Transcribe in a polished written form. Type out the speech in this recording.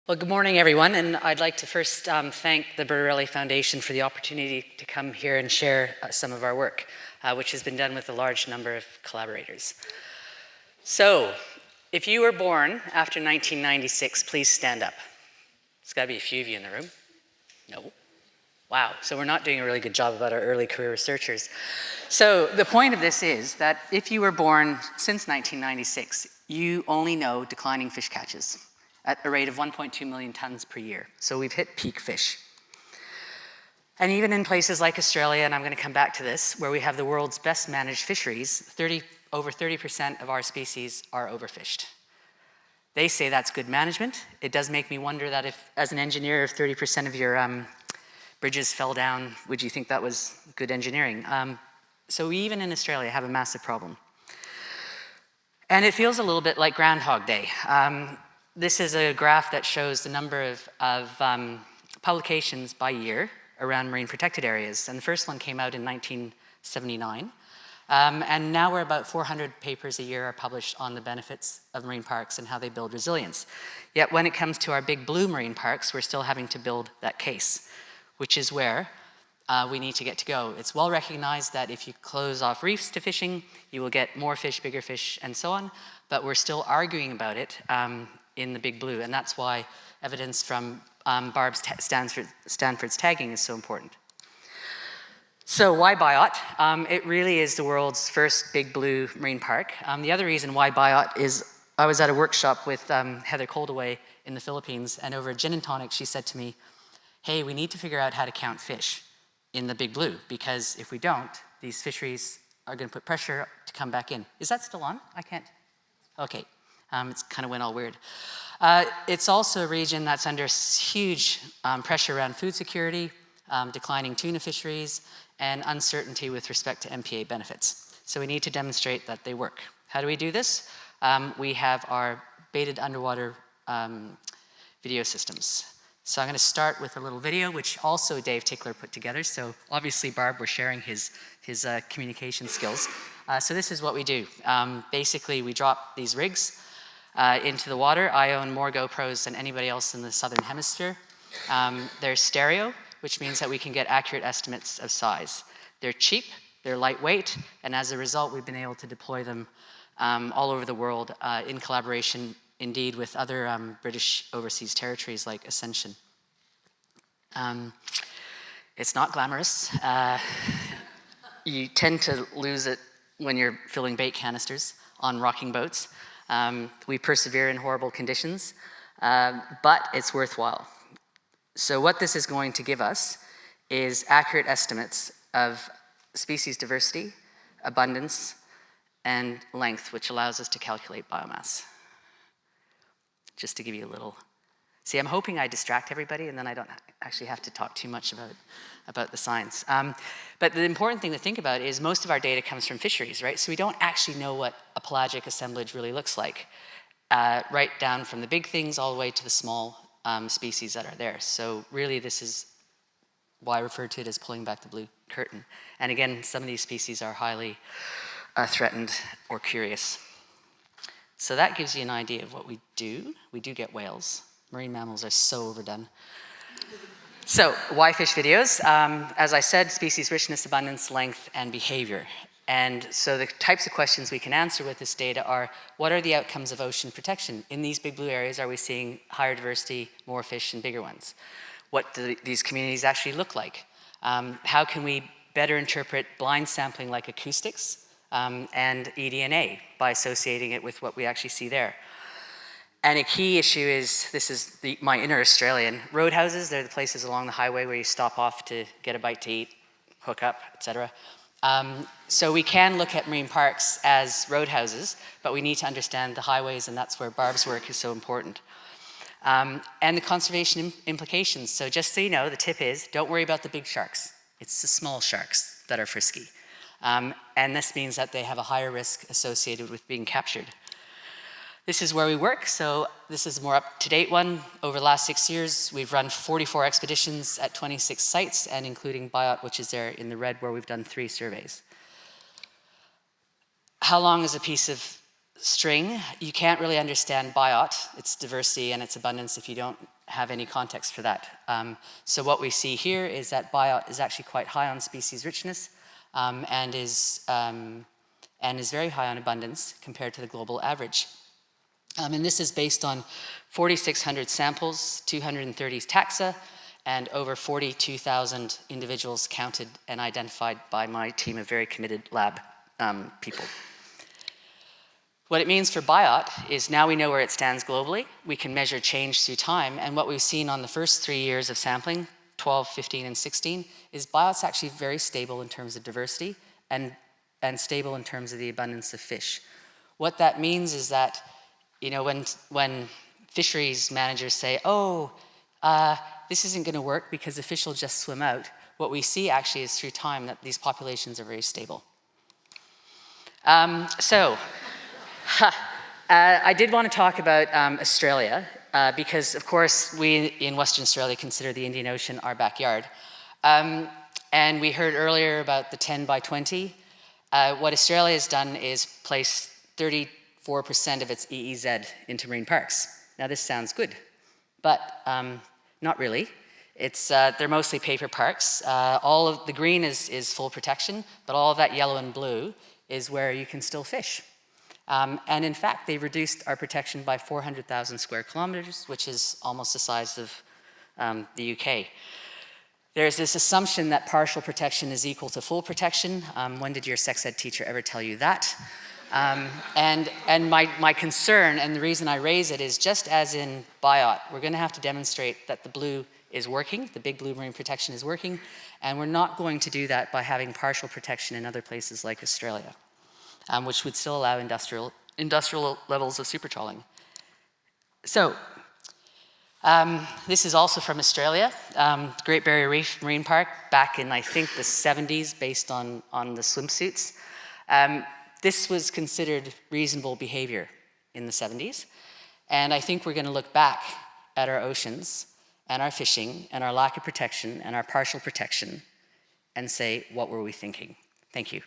Well, good morning, everyone, and I'd like to first thank the Burrelli Foundation for the opportunity to come here and share some of our work, which has been done with a large number of collaborators. So, if you were born after 1996, please stand up. There's got to be a few of you in the room. No? Wow, so we're not doing a really good job about our early career researchers. So the point of this is that if you were born since 1996, you only know declining fish catches at a rate of 1.2 million tons per year. So we've hit peak fish. And even in places like Australia, and I'm going to come back to this, where we have the world's best managed fisheries, over 30% of our species are overfished. They say that's good management. It does make me wonder that if, as an engineer, if 30% of your bridges fell down, would you think that was good engineering? So we, even in Australia, have a massive problem. And it feels a little bit like Groundhog Day. This is a graph that shows the number of publications by year around marine protected areas. And the first one came out in 1979. And now we're about 400 papers a year are published on the benefits of marine parks and how they build resilience. Yet when it comes to our big blue marine parks, we're still having to build that case, which is where we need to get to go. It's well recognized that if you close off reefs to fishing, you will get more fish, bigger fish, and so on. But we're still arguing about it in the big blue, and that's why evidence from Barb's Stanford's tagging is so important. So why Biot? It really is the world's first big blue marine park. The other reason why Biot is, I was at a workshop with Heather Coldaway in the Philippines, and over a gin and tonic, she said to me, hey, we need to figure out how to count fish in the big blue, because if we don't, these fisheries are going to put pressure to come back in. Is that still on? I can't. Okay. It's kind of went all weird. It's also a region that's under huge pressure around food security, declining tuna fisheries, and uncertainty with respect to MPA benefits. So we need to demonstrate that they work. How do we do this? We have our baited underwater video systems. So I'm going to start with a little video, which also Dave Tickler put together. So obviously, Barb, we're sharing his communication skills. So this is what we do. Basically, we drop these rigs into the water. I own more GoPros than anybody else in the Southern Hemisphere. They're stereo, which means that we can get accurate estimates of size. They're cheap, they're lightweight, and as a result, we've been able to deploy them all over the world in collaboration, indeed, with other British overseas territories like Ascension. It's not glamorous. You tend to lose it when you're filling bait canisters on rocking boats. We persevere in horrible conditions, but it's worthwhile. So what this is going to give us is accurate estimates of species diversity, abundance, and length, which allows us to calculate biomass. Just to give you a little... See, I'm hoping I distract everybody, and then I don't actually have to talk too much about the science. But the important thing to think about is most of our data comes from fisheries, right? So we don't actually know what a pelagic assemblage really looks like, right down from the big things all the way to the small species that are there. So really, this is why I refer to it as pulling back the blue curtain. And again, some of these species are highly threatened or curious. So that gives you an idea of what we do. We do get whales. Marine mammals are so overdone. So, why fish videos? As I said, species richness, abundance, length, and behavior. And so the types of questions we can answer with this data are, what are the outcomes of ocean protection? In these big blue areas, are we seeing higher diversity, more fish, and bigger ones? What do these communities actually look like? How can we better interpret blind sampling like acoustics and eDNA by associating it with what we actually see there? And a key issue is, this is my inner Australian, roadhouses. They're the places along the highway where you stop off to get a bite to eat, hook up, etc. So we can look at marine parks as roadhouses, but we need to understand the highways, and that's where Barb's work is so important. And the conservation implications. So just so you know, the tip is, don't worry about the big sharks. It's the small sharks that are frisky. And this means that they have a higher risk associated with being captured. This is where we work, so this is a more up-to-date one. Over the last 6 years, we've run 44 expeditions at 26 sites, and including Biot, which is there in the red, where we've done 3 surveys. How long is a piece of string? You can't really understand Biot, its diversity and its abundance, if you don't have any context for that. So what we see here is that biot is actually quite high on species richness and is very high on abundance compared to the global average. And this is based on 4,600 samples, 230 taxa, and over 42,000 individuals counted and identified by my team of very committed lab people. What it means for biot is now we know where it stands globally. We can measure change through time, and what we've seen on the first 3 years of sampling, 12, 15, and 16, is biot's actually very stable in terms of diversity and stable in terms of the abundance of fish. What that means is that, you know, when fisheries managers say, oh, this isn't going to work because the fish will just swim out, what we see actually is through time that these populations are very stable. I did want to talk about Australia because, of course, we in Western Australia consider the Indian Ocean our backyard. And we heard earlier about the 10 by 20. What Australia has done is place 34% of its EEZ into marine parks. Now, this sounds good, but not really. They're mostly paper parks. All of the green is full protection, but all of that yellow and blue is where you can still fish. And in fact, they reduced our protection by 400,000 square kilometers, which is almost the size of the UK. There's this assumption that partial protection is equal to full protection. When did your sex ed teacher ever tell you that? And my concern, and the reason I raise it, is just as in biot, we're going to have to demonstrate that the blue is working, the big blue marine protection is working, and we're not going to do that by having partial protection in other places like Australia. Which would still allow industrial levels of super trawling. So, this is also from Australia, Great Barrier Reef Marine Park, back in, I think, the 70s, based on the swimsuits. This was considered reasonable behavior in the 70s, and I think we're going to look back at our oceans and our fishing and our lack of protection and our partial protection and say, what were we thinking? Thank you.